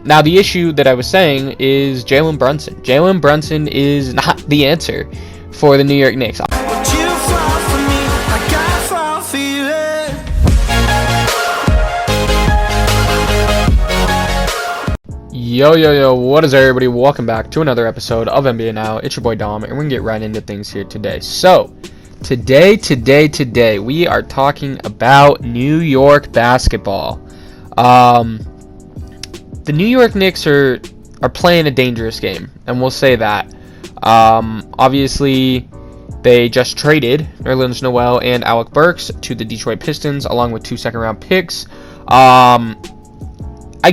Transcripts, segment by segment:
Now, the issue that I was saying is Jalen Brunson. Jalen Brunson is not the answer for the New York Knicks. Yo, what is everybody? Welcome back to another episode of NBA Now. It's your boy Dom, and we're going to get right into things here today. So, today, we are talking about New York basketball. The New York Knicks are playing a dangerous game, and we'll say that. Obviously, they just traded Nerlens Noel and Alec Burks to the Detroit Pistons, along with 2 second-round picks. I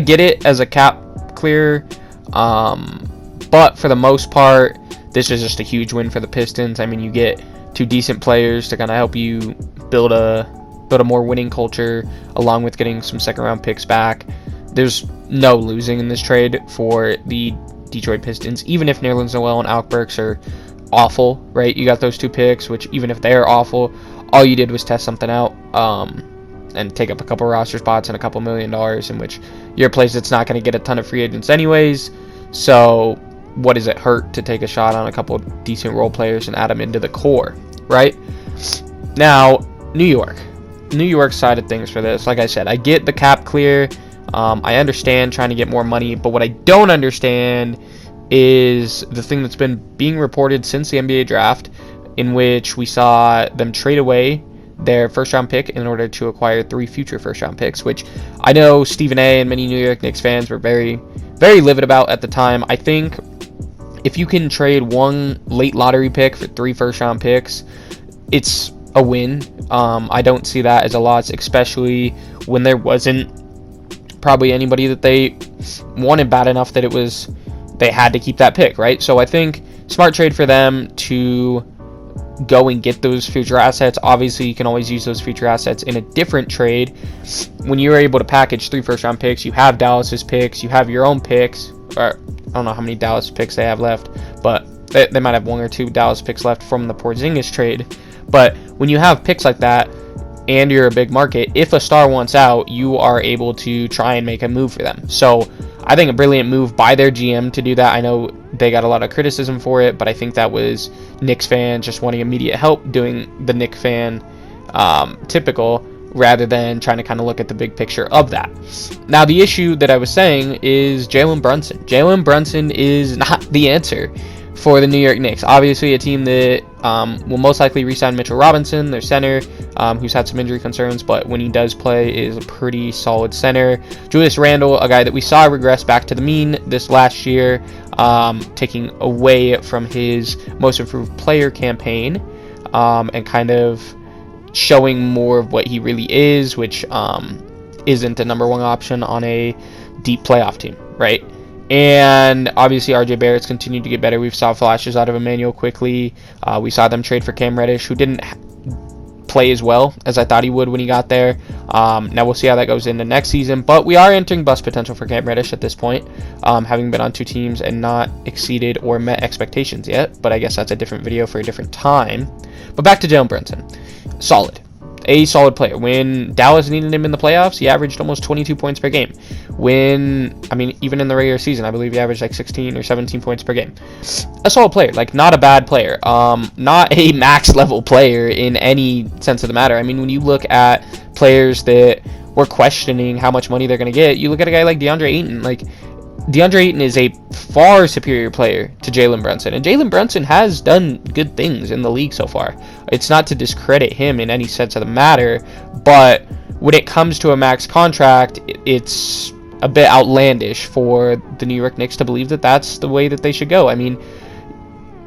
get it as a cap clear, but for the most part, this is just a huge win for the Pistons. I mean, you get 2 decent players to kind of help you build a more winning culture, along with getting some second-round picks back. There's no losing in this trade for the Detroit Pistons, even if Nerlens Noel and Alec Burks are awful, right? You got those 2 picks, which even if they're awful, all you did was test something out and take up a couple roster spots and a couple $1 million, in which you're a place that's not going to get a ton of free agents anyways. So what does it hurt to take a shot on a couple decent role players and add them into the core, right? Now, New York side of things for this, like I said, I get the cap clear. I understand trying to get more money, but what I don't understand is the thing that's been being reported since the NBA draft, in which we saw them trade away their first-round pick in order to acquire 3 future first-round picks, which I know Stephen A. and many New York Knicks fans were very, very livid about at the time. I think if you can trade 1 late lottery pick for 3 first-round picks, it's a win. I don't see that as a loss, especially when there wasn't probably anybody that they wanted bad enough that they had to keep that pick, right? So I think smart trade for them to go and get those future assets. Obviously, you can always use those future assets in a different trade. When you're able to package 3 first-round picks, you have Dallas's picks, you have your own picks, or I don't know how many Dallas picks they have left, but they might have 1 or 2 Dallas picks left from the Porzingis trade. But when you have picks like that, and you're a big market, if a star wants out, you are able to try and make a move for them. So I think a brilliant move by their GM to do that. I know they got a lot of criticism for it, but I think that was Knicks fans just wanting immediate help, doing the Knicks fan typical, rather than trying to kind of look at the big picture of that. Now, the issue that I was saying is Jalen Brunson. Jalen Brunson is not the answer for the New York Knicks. Obviously, a team that will most likely re-sign Mitchell Robinson, their center, who's had some injury concerns, but when he does play, is a pretty solid center. Julius Randle, a guy that we saw regress back to the mean this last year, taking away from his most improved player campaign, and kind of showing more of what he really is, which isn't the number 1 option on a deep playoff team, right? And obviously, RJ Barrett's continued to get better. We've saw flashes out of Emmanuel quickly. We saw them trade for Cam Reddish, who didn't play as well as I thought he would when he got there. Now we'll see how that goes into next season. But we are entering bust potential for Cam Reddish at this point, having been on 2 teams and not exceeded or met expectations yet. But I guess that's a different video for a different time. But back to Jalen Brunson. A solid player. When Dallas needed him in the playoffs, he averaged almost 22 points per game. Even in the regular season, I believe he averaged like 16 or 17 points per game. A solid player, like not a bad player. Not a max level player in any sense of the matter. I mean, when you look at players that we're questioning how much money they're going to get, you look at a guy like DeAndre Ayton. Like, DeAndre Ayton is a far superior player to Jalen Brunson, and Jalen Brunson has done good things in the league so far. It's not to discredit him in any sense of the matter, but when it comes to a max contract, it's a bit outlandish for the New York Knicks to believe that that's the way that they should go. I mean,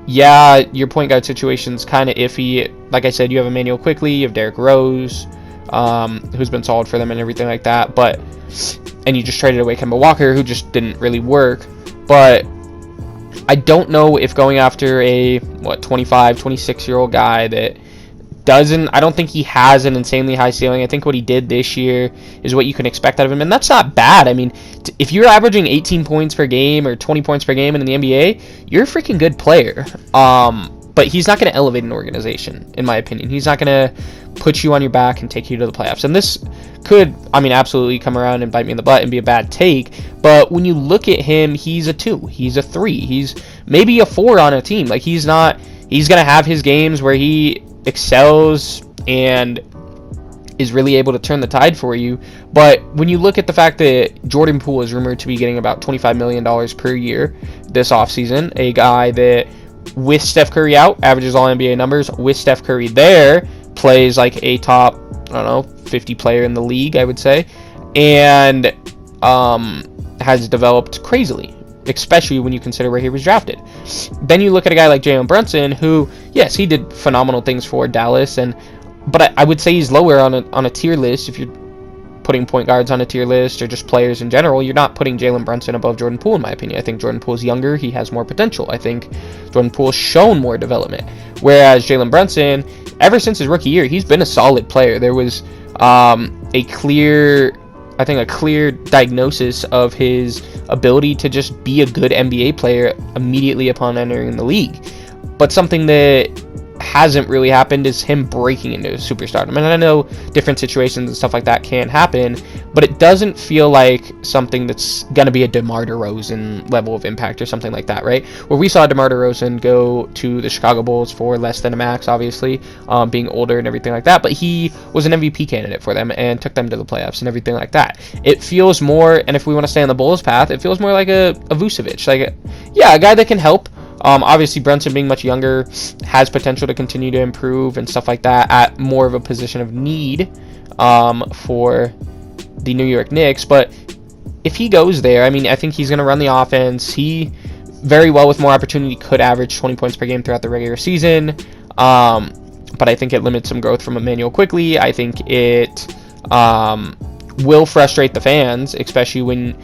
yeah, your point guard situation's kind of iffy. Like I said, you have Emmanuel Quickly, you have Derrick Rose, who's been solid for them and everything like that, and you just traded away Kemba Walker, who just didn't really work. But I don't know if going after a 25, 26-year-old guy that I don't think he has an insanely high ceiling. I think what he did this year is what you can expect out of him, and that's not bad. I mean, if you're averaging 18 points per game or 20 points per game in the NBA, you're a freaking good player. but he's not going to elevate an organization, in my opinion. He's not going to put you on your back and take you to the playoffs. And this could, absolutely come around and bite me in the butt and be a bad take. But when you look at him, he's a 2. He's a 3. He's maybe a 4 on a team. Like, he's going to have his games where he excels and is really able to turn the tide for you. But when you look at the fact that Jordan Poole is rumored to be getting about $25 million per year this offseason, a guy that with Steph Curry out averages all NBA numbers, with Steph Curry there plays like a top, 50 player in the league, I would say, and has developed crazily, especially when you consider where he was drafted. Then you look at a guy like Jalen Brunson, who, yes, he did phenomenal things for Dallas, but I would say he's lower on a tier list. If you're putting point guards on a tier list or just players in general, you're not putting Jalen Brunson above Jordan Poole, in my opinion. I think Jordan Poole's younger. He has more potential. I think Jordan Poole's shown more development. Whereas Jalen Brunson, ever since his rookie year, he's been a solid player. There was a clear diagnosis of his ability to just be a good NBA player immediately upon entering the league. But something that hasn't really happened is him breaking into superstardom. And I know different situations and stuff like that can happen, but it doesn't feel like something that's going to be a DeMar DeRozan level of impact or something like that, right? Where we saw DeMar DeRozan go to the Chicago Bulls for less than a max, obviously, being older and everything like that, but he was an MVP candidate for them and took them to the playoffs and everything like that. It feels more, and if we want to stay on the Bulls path, it feels more like a Vucevic, like a guy that can help. Obviously, Brunson being much younger has potential to continue to improve and stuff like that at more of a position of need for the New York Knicks. But if he goes there, I think he's going to run the offense. He very well, with more opportunity, could average 20 points per game throughout the regular season. But I think it limits some growth from Emmanuel quickly. I think it will frustrate the fans, especially when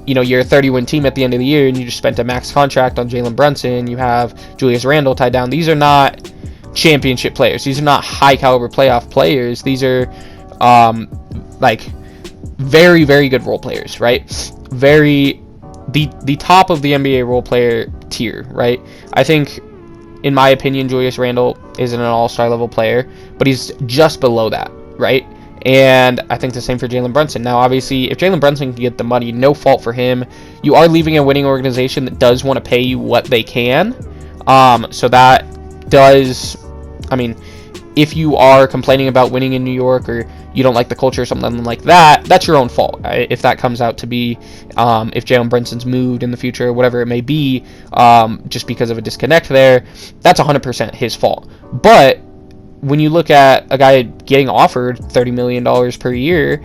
you're a 30-win team at the end of the year and you just spent a max contract on Jalen Brunson. You have Julius Randle tied down. These are not championship players. These are not high-caliber playoff players. These are, very, very good role players, right? The top of the NBA role player tier, right? I think, in my opinion, Julius Randle isn't an all-star level player, but he's just below that, right? And I think the same for Jalen Brunson. Now, obviously, if Jalen Brunson can get the money, no fault for him. You are leaving a winning organization that does want to pay you what they can. So that does, if you are complaining about winning in New York or you don't like the culture or something like that, that's your own fault. If that comes out to be, if Jalen Brunson's moved in the future, or whatever it may be, just because of a disconnect there, that's 100% his fault. But when you look at a guy getting offered $30 million per year,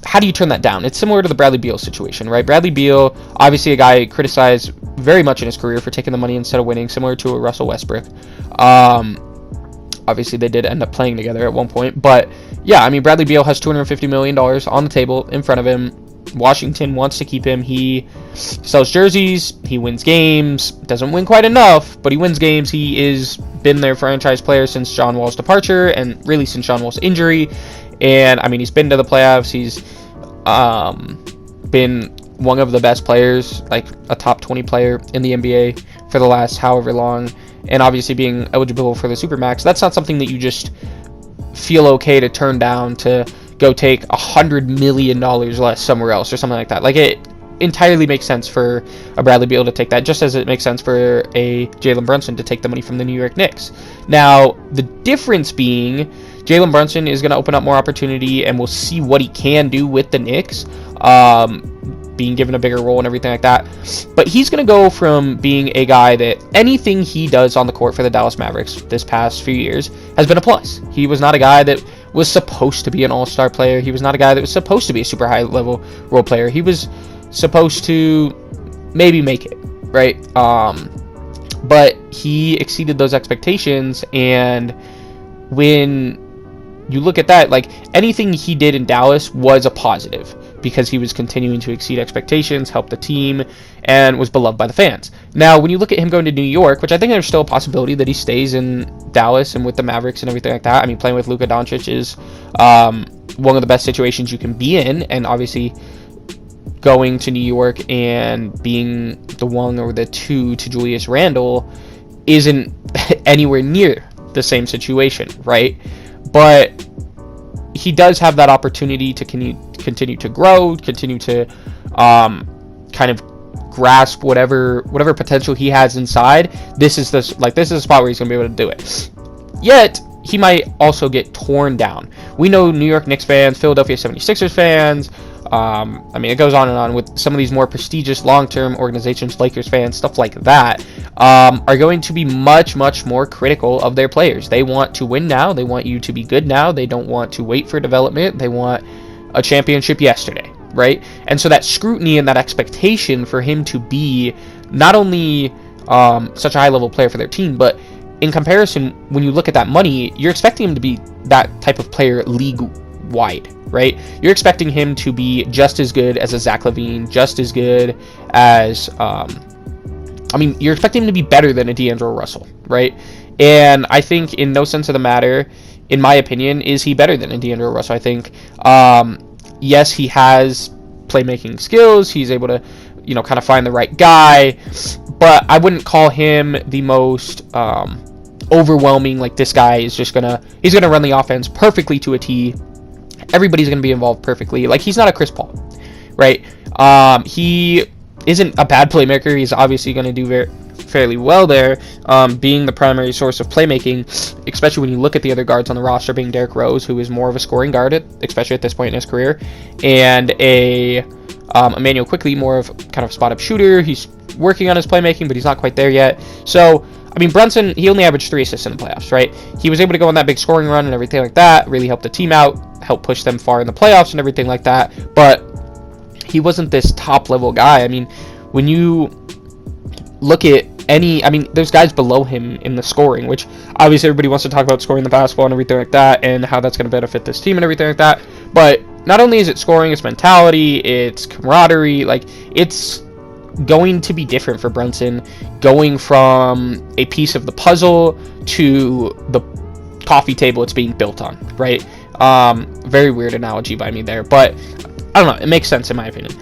how do you turn that down? It's similar to the Bradley Beal situation, right? Bradley Beal, obviously a guy criticized very much in his career for taking the money instead of winning, similar to a Russell Westbrook. Obviously, they did end up playing together at one point. But, yeah, Bradley Beal has $250 million on the table in front of him. Washington wants to keep him. He sells jerseys. He wins games. Doesn't win quite enough, but he wins games. He is been their franchise player since John Wall's departure and really since John Wall's injury. And, he's been to the playoffs. He's been one of the best players, like a top 20 player in the NBA for the last however long. And obviously being eligible for the Supermax, that's not something that you just feel okay to turn down to go take $100 million less somewhere else or something like that. Like, it entirely makes sense for a Bradley Beal to take that, just as it makes sense for a Jalen Brunson to take the money from the New York Knicks. Now, the difference being, Jalen Brunson is going to open up more opportunity, and we'll see what he can do with the Knicks, being given a bigger role and everything like that. But he's going to go from being a guy that anything he does on the court for the Dallas Mavericks this past few years has been a plus. He was not a guy that was supposed to be an all-star player. He was not a guy that was supposed to be a super high-level role player. He was supposed to maybe make it, right? But he exceeded those expectations, and when you look at that, like, anything he did in Dallas was a positive because he was continuing to exceed expectations, help the team, and was beloved by the fans. Now, when you look at him going to New York, which I think there's still a possibility that he stays in Dallas and with the Mavericks and everything like that. Playing with Luka Doncic is one of the best situations you can be in, and obviously going to New York and being the one or the two to Julius Randle isn't anywhere near the same situation, right? But he does have that opportunity to continue to grow, continue to kind of grasp whatever potential he has inside. This is the spot where he's going to be able to do it. Yet, he might also get torn down. We know New York Knicks fans, Philadelphia 76ers fans, I mean, it goes on and on with some of these more prestigious long-term organizations, Lakers fans, stuff like that, are going to be much, much more critical of their players. They want to win now. They want you to be good now. They don't want to wait for development. They want a championship yesterday, right? And so that scrutiny and that expectation for him to be not only such a high-level player for their team, but in comparison, when you look at that money, you're expecting him to be that type of player league-wide, right? You're expecting him to be just as good as a Zach LaVine, just as good as, I mean, you're expecting him to be better than a D'Angelo Russell, right? And I think in no sense of the matter, in my opinion, is he better than a D'Angelo Russell. I think, yes, he has playmaking skills. He's able to, you know, kind of find the right guy, but I wouldn't call him the most overwhelming, like this guy is just he's gonna run the offense perfectly to a T. Everybody's gonna be involved perfectly. Like, he's not a Chris Paul, right? He isn't a bad playmaker. He's obviously gonna do fairly well there, being the primary source of playmaking, especially when you look at the other guards on the roster, being Derrick Rose, who is more of a scoring guard, especially at this point in his career, and Emmanuel Quickley, more of kind of spot-up shooter. He's working on his playmaking, but he's not quite there yet. So, I mean, Brunson, he only averaged 3 assists in the playoffs, right? He was able to go on that big scoring run and everything like that, really help the team out, help push them far in the playoffs and everything like that, but he wasn't this top-level guy. I mean, when you look at there's guys below him in the scoring, which obviously everybody wants to talk about scoring the basketball and everything like that, and how that's going to benefit this team and everything like that, but not only is it scoring, it's mentality, it's camaraderie, like, it's going to be different for Brunson, going from a piece of the puzzle to the coffee table it's being built on, right? Very weird analogy by me there, but I don't know, it makes sense in my opinion.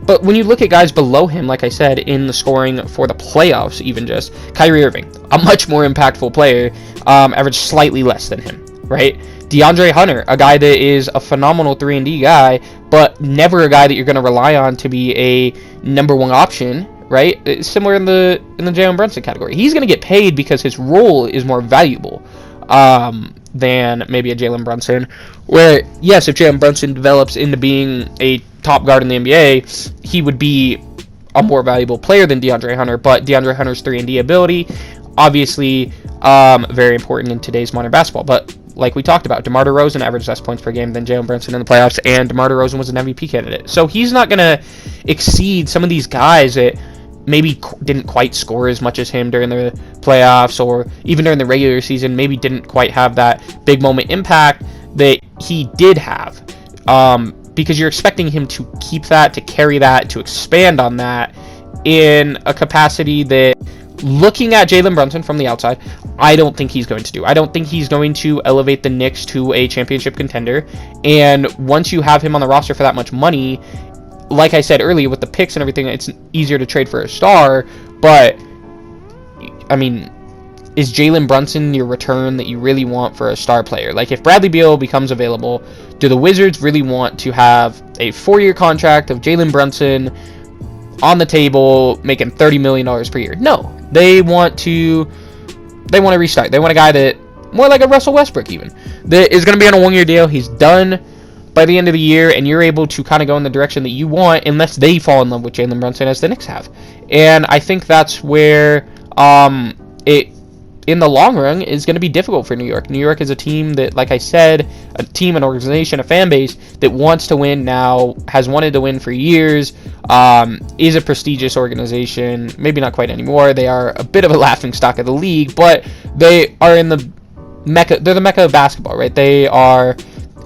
But when you look at guys below him, like I said, in the scoring for the playoffs, even just, Kyrie Irving, a much more impactful player, averaged slightly less than him, right? DeAndre Hunter, a guy that is a phenomenal 3-and-D guy, but never a guy that you're going to rely on to be a number one option, right? It's similar in the Jalen Brunson category. He's going to get paid because his role is more valuable than maybe a Jalen Brunson, where, yes, if Jalen Brunson develops into being a top guard in the NBA, he would be a more valuable player than DeAndre Hunter, but DeAndre Hunter's 3-and-D ability, obviously, very important in today's modern basketball. But like we talked about, DeMar DeRozan averaged less points per game than Jalen Brunson in the playoffs, and DeMar DeRozan was an MVP candidate. So he's not going to exceed some of these guys that maybe didn't quite score as much as him during the playoffs, or even during the regular season, maybe didn't quite have that big moment impact that he did have. Because you're expecting him to keep that, to carry that, to expand on that in a capacity that, looking at Jalen Brunson from the outside, I don't think he's going to do. I don't think he's going to elevate the Knicks to a championship contender. And once you have him on the roster for that much money, like I said earlier, with the picks and everything, it's easier to trade for a star. But, I mean, is Jalen Brunson your return that you really want for a star player? Like, if Bradley Beal becomes available, do the Wizards really want to have a 4-year contract of Jalen Brunson on the table making $30 million per year? No. They want to restart. They want a guy that, more like a Russell Westbrook even, that is going to be on a 1-year deal. He's done by the end of the year, and you're able to kind of go in the direction that you want, unless they fall in love with Jalen Brunson, as the Knicks have. And I think that's where it, in the long run, is going to be difficult for New York. New York is a team that, like I said, a team, an organization, a fan base that wants to win now, has wanted to win for years, is a prestigious organization. Maybe not quite anymore. They are a bit of a laughingstock of the league, but they are in the mecca. They're the mecca of basketball, right? They are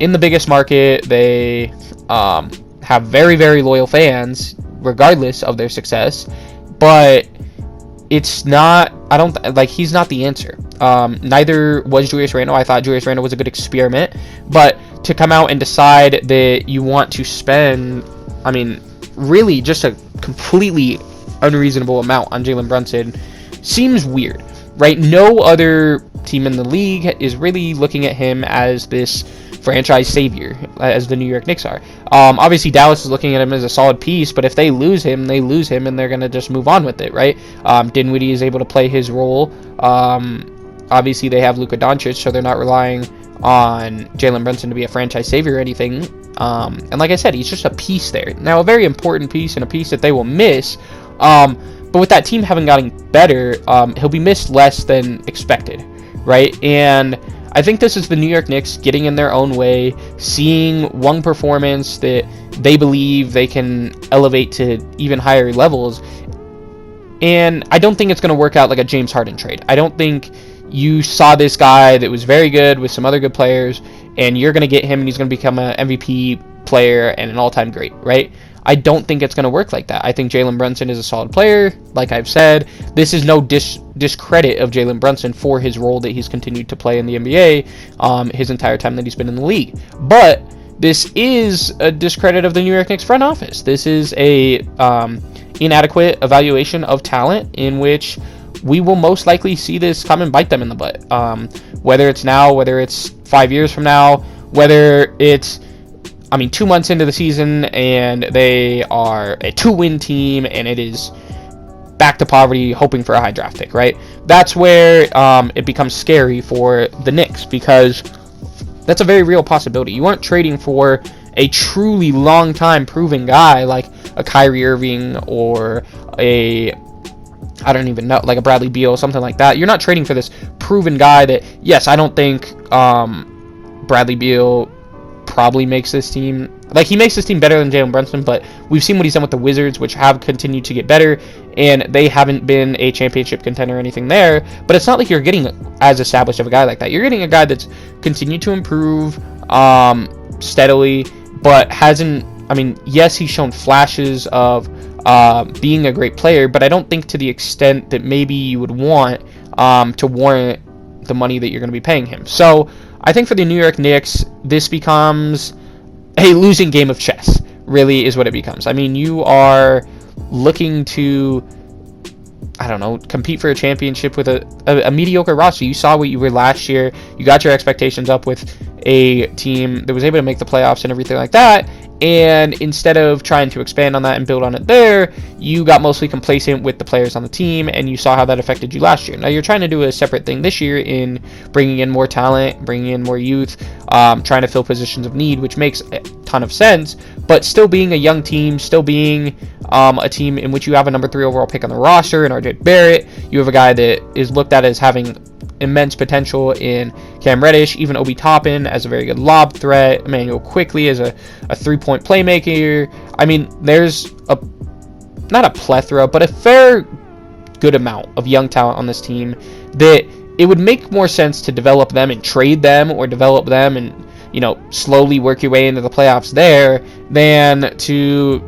in the biggest market. They have very, very loyal fans, regardless of their success. But it's not, he's not the answer. Neither was Julius Randle. I thought Julius Randle was a good experiment, but to come out and decide that you want to spend, really just a completely unreasonable amount on Jalen Brunson seems weird. right? No other team in the league is really looking at him as this franchise savior, as the New York Knicks are. Obviously, Dallas is looking at him as a solid piece, but if they lose him, and they're going to just move on with it, right? Dinwiddie is able to play his role. Obviously, they have Luka Doncic, so they're not relying on Jalen Brunson to be a franchise savior or anything. And like I said, he's just a piece there. Now, a very important piece and a piece that they will miss. But with that team having gotten better, he'll be missed less than expected, right? And I think this is the New York Knicks getting in their own way, seeing one performance that they believe they can elevate to even higher levels. And I don't think it's going to work out like a James Harden trade. I don't think you saw this guy that was very good with some other good players, and you're going to get him and he's going to become an MVP player and an all-time great, right? I don't think it's going to work like that. I think Jalen Brunson is a solid player. Like I've said, this is no discredit of Jalen Brunson for his role that he's continued to play in the NBA his entire time that he's been in the league. But this is a discredit of the New York Knicks front office. This is a inadequate evaluation of talent in which we will most likely see this come and bite them in the butt. Whether it's now, whether it's 5 years from now, whether it's 2 months into the season and they are a 2-win team and it is back to poverty hoping for a high draft pick, right? That's where it becomes scary for the Knicks, because that's a very real possibility. You aren't trading for a truly long-time proven guy like a Kyrie Irving or I don't even know, like a Bradley Beal, something like that. You're not trading for this proven guy that, yes, I don't think Bradley Beal probably makes this team, like he makes this team better than Jalen Brunson, but we've seen what he's done with the Wizards, which have continued to get better, and they haven't been a championship contender or anything there. But it's not like you're getting as established of a guy like that. You're getting a guy that's continued to improve steadily, but hasn't, yes, he's shown flashes of being a great player, but I don't think to the extent that maybe you would want to warrant the money that you're going to be paying him. So I think for the New York Knicks, this becomes a losing game of chess, really is what it becomes. You are looking to, compete for a championship with a mediocre roster. You saw what you were last year. You got your expectations up with a team that was able to make the playoffs and everything like that. And instead of trying to expand on that and build on it there, you got mostly complacent with the players on the team, and you saw how that affected you last year. Now you're trying to do a separate thing this year in bringing in more talent, bringing in more youth, trying to fill positions of need, which makes a ton of sense, but still being a young team, still being a team in which you have a number 3 overall pick on the roster in RJ Barrett. You have a guy that is looked at as having immense potential in Cam Reddish, even Obi Toppin as a very good lob threat, Emmanuel Quickley as a 3-point playmaker. There's not a plethora, but a fair good amount of young talent on this team that it would make more sense to develop them and trade them, or develop them and slowly work your way into the playoffs there, than to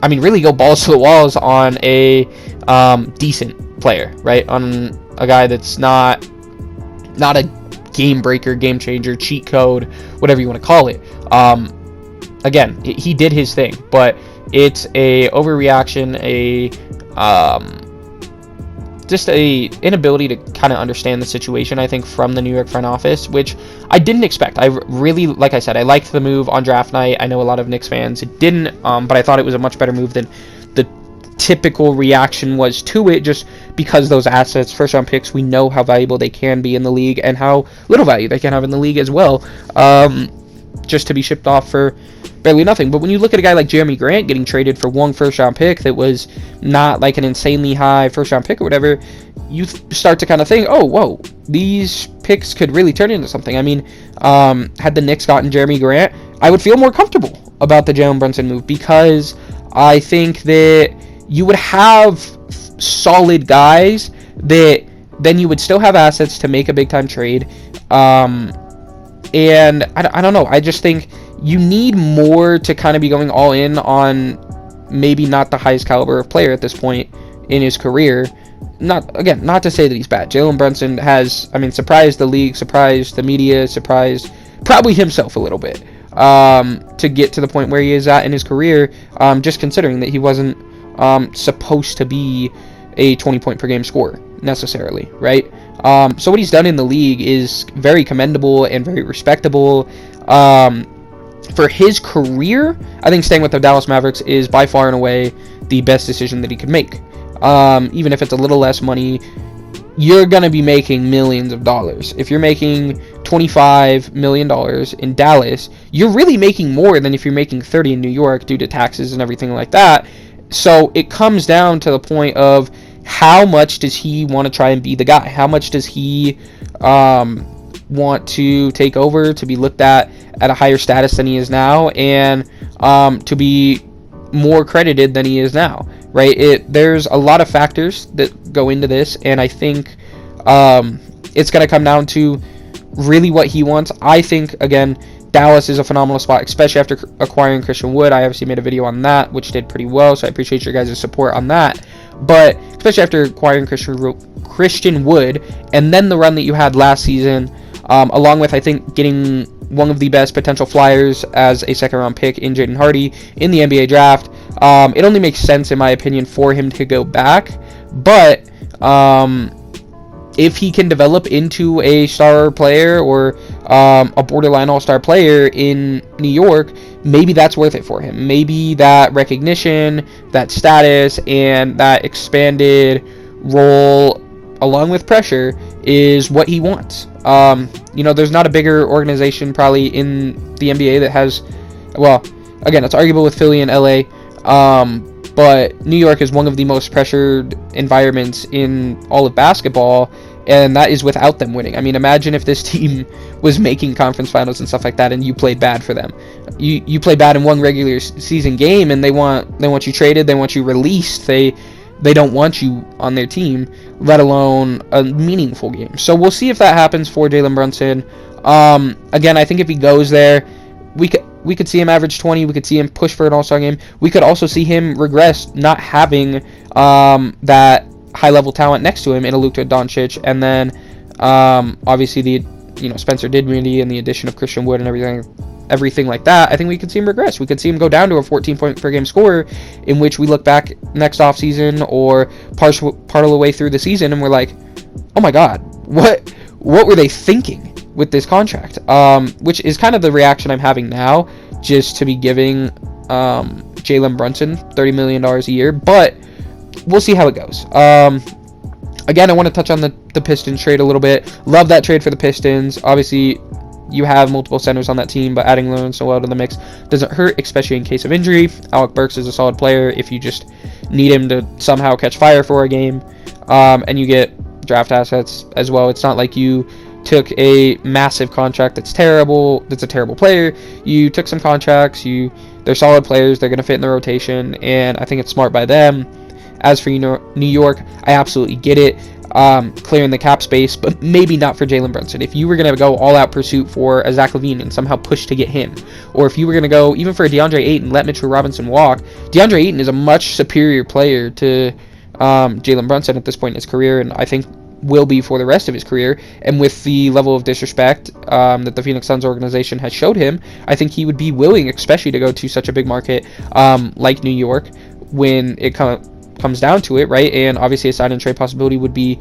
really go balls to the walls on a decent player, right? On a guy that's not a game breaker, game changer, cheat code, whatever you want to call it. Again, he did his thing, but it's a overreaction, just a inability to kind of understand the situation, I think, from the New York front office, which I didn't expect. I really, like I said, I liked the move on draft night. I know a lot of Knicks fans didn't, but I thought it was a much better move than the typical reaction was to it, just because those assets, first round picks, we know how valuable they can be in the league and how little value they can have in the league as well, just to be shipped off for barely nothing. But when you look at a guy like Jeremy Grant getting traded for one first round pick that was not like an insanely high first round pick or whatever, you start to kind of think, oh, whoa, these picks could really turn into something. Had the Knicks gotten Jeremy Grant, I would feel more comfortable about the Jalen Brunson move, because I think that you would have solid guys that then you would still have assets to make a big time trade. And I don't know. I just think you need more to kind of be going all in on maybe not the highest caliber of player at this point in his career. Not to say that he's bad. Jalen Brunson has, surprised the league, surprised the media, surprised probably himself a little bit, to get to the point where he is at in his career, just considering that he wasn't supposed to be a 20-point per game scorer necessarily, right? So what he's done in the league is very commendable and very respectable. For his career, I think staying with the Dallas Mavericks is by far and away the best decision that he could make. Even if it's a little less money, you're going to be making millions of dollars. If you're making $25 million in Dallas, you're really making more than if you're making 30 in New York due to taxes and everything like that. So it comes down to the point of how much does he want to try and be the guy? How much does he want to take over, to be looked at a higher status than he is now, and to be more credited than he is now, right? There's a lot of factors that go into this, and I think it's going to come down to really what he wants. I think, again, Dallas is a phenomenal spot, especially after acquiring Christian Wood. I obviously made a video on that, which did pretty well, so I appreciate your guys' support on that. But especially after acquiring Christian Wood, and then the run that you had last season, along with, I think, getting one of the best potential flyers as a second-round pick in Jaden Hardy in the NBA draft, it only makes sense, in my opinion, for him to go back. But if he can develop into a star player or a borderline all-star player in New York, maybe that's worth it for him. Maybe that recognition, that status, and that expanded role along with pressure is what he wants. There's not a bigger organization probably in the NBA that has, well, again, it's arguable with Philly and LA, but New York is one of the most pressured environments in all of basketball, and that is without them winning. I mean, imagine if this team was making conference finals and stuff like that, and you played bad for them. You play bad in one regular season game, and they want you traded, they want you released, they don't want you on their team, let alone a meaningful game. So we'll see if that happens for Jalen Brunson. Again, I think if he goes there, we could see him average 20. We could see him push for an all-star game. We could also see him regress, not having that high-level talent next to him in a Luka Doncic, and then obviously the Spencer Dinwiddie and the addition of Christian Wood and everything like that. I think we could see him regress. We could see him go down to a 14-point per game scorer, in which we look back next offseason or part of the way through the season and we're like, oh my God, what were they thinking with this contract? Which is kind of the reaction I'm having now, just to be giving Jalen Brunson $30 million a year, but we'll see how it goes. Again, I want to touch on the Pistons trade a little bit. Love that trade for the Pistons. Obviously, you have multiple centers on that team, but adding Lawrence Noel to the mix doesn't hurt, especially in case of injury. Alec Burks is a solid player if you just need him to somehow catch fire for a game, and you get draft assets as well. It's not like you took a massive contract that's a terrible player. You took some contracts, they're solid players, they're going to fit in the rotation, and I think it's smart by them. As for New York, I absolutely get it, clearing the cap space, but maybe not for Jalen Brunson. If you were going to go all-out pursuit for a Zach LaVine and somehow push to get him, or if you were going to go even for a DeAndre Ayton, let Mitchell Robinson walk, DeAndre Ayton is a much superior player to Jalen Brunson at this point in his career, and I think will be for the rest of his career. And with the level of disrespect that the Phoenix Suns organization has showed him, I think he would be willing, especially to go to such a big market like New York when it comes down to it, right? And obviously a sign and trade possibility would be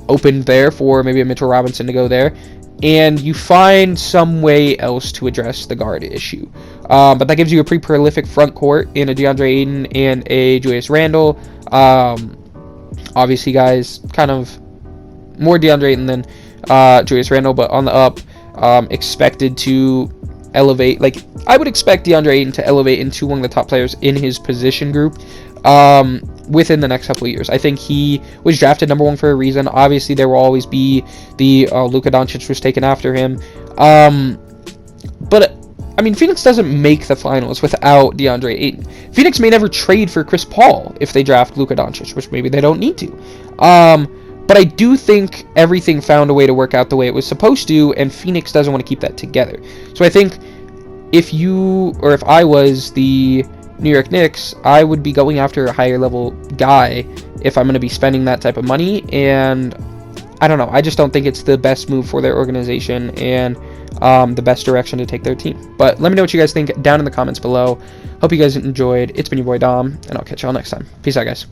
opened there for maybe a Mitchell Robinson to go there, and you find some way else to address the guard issue. But that gives you a pretty prolific front court in a DeAndre Ayton and a Julius Randle. Obviously, guys, kind of more DeAndre Ayton than Julius Randle, but on the up, expected to elevate. Like, I would expect DeAndre Ayton to elevate into one of the top players in his position group within the next couple of years. I think he was drafted number one for a reason. Obviously, there will always be the Luka Doncic was taken after him. But I mean, Phoenix doesn't make the finals without DeAndre Ayton. Phoenix may never trade for Chris Paul if they draft Luka Doncic, which maybe they don't need to. But I do think everything found a way to work out the way it was supposed to, and Phoenix doesn't want to keep that together. So I think if I was the New York Knicks, I would be going after a higher level guy if I'm going to be spending that type of money, and I don't know, I just don't think it's the best move for their organization and the best direction to take their team. But let me know what you guys think down in the comments below. Hope you guys enjoyed. It's been your boy Dom, and I'll catch y'all next time. Peace out, guys.